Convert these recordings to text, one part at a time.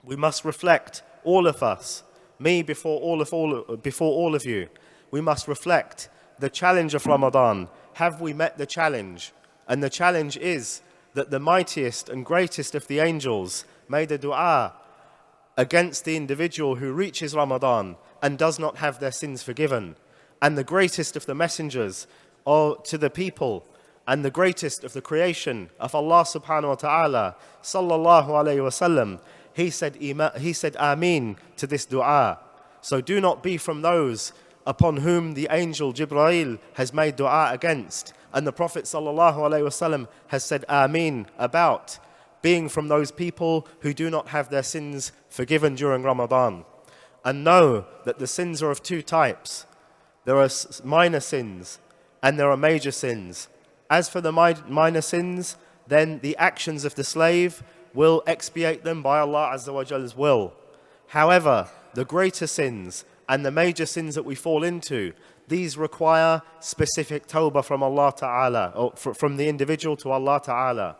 We must reflect, all of us, me before all of you. We must reflect the challenge of Ramadan. Have we met the challenge? And the challenge is that the mightiest and greatest of the angels made a dua against the individual who reaches Ramadan and does not have their sins forgiven. And the greatest of the messengers to the people and the greatest of the creation of Allah subhanahu wa ta'ala, sallallahu alayhi wa sallam, he said Ameen to this dua. So do not be from those upon whom the angel Jibreel has made dua against, and the Prophet sallallahu alaihi wasallam has said Ameen about, being from those people who do not have their sins forgiven during Ramadan. And know that the sins are of two types. There are minor sins and there are major sins. As for the minor sins, then the actions of the slave will expiate them by Allah Azza wa Jall's will. However, the greater sins and the major sins that we fall into, these require specific tawbah from Allah Ta'ala, or from the individual to Allah Ta'ala.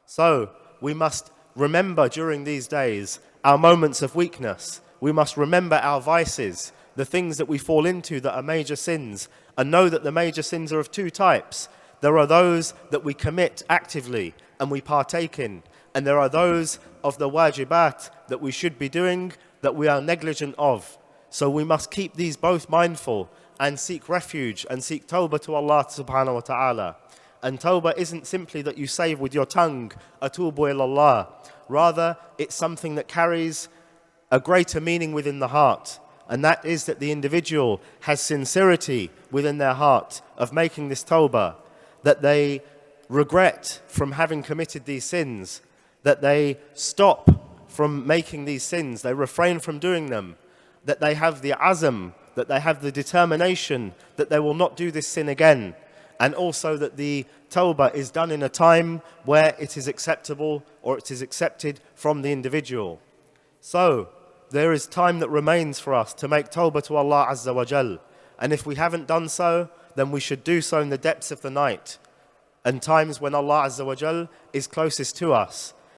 So, we must remember during these days our moments of weakness. We must remember our vices, the things that we fall into that are major sins, and know that the major sins are of two types. There are those that we commit actively and we partake in, and there are those of the wajibat that we should be doing that we are negligent of. So we must keep these both mindful and seek refuge and seek tawbah to Allah subhanahu wa ta'ala. And tawbah isn't simply that you say with your tongue, atubu ilallah. Rather, it's something that carries a greater meaning within the heart. And that is that the individual has sincerity within their heart of making this tawbah, that they regret from having committed these sins, that they stop from making these sins, they refrain from doing them, that they have the azm, that they have the determination that they will not do this sin again, and also that the tawbah is done in a time where it is acceptable or it is accepted from the individual. So, there is time that remains for us to make tawbah to Allah Azza wa Jal, and if we haven't done so, then we should do so in the depths of the night, and times when Allah Azza wa Jal is closest to us.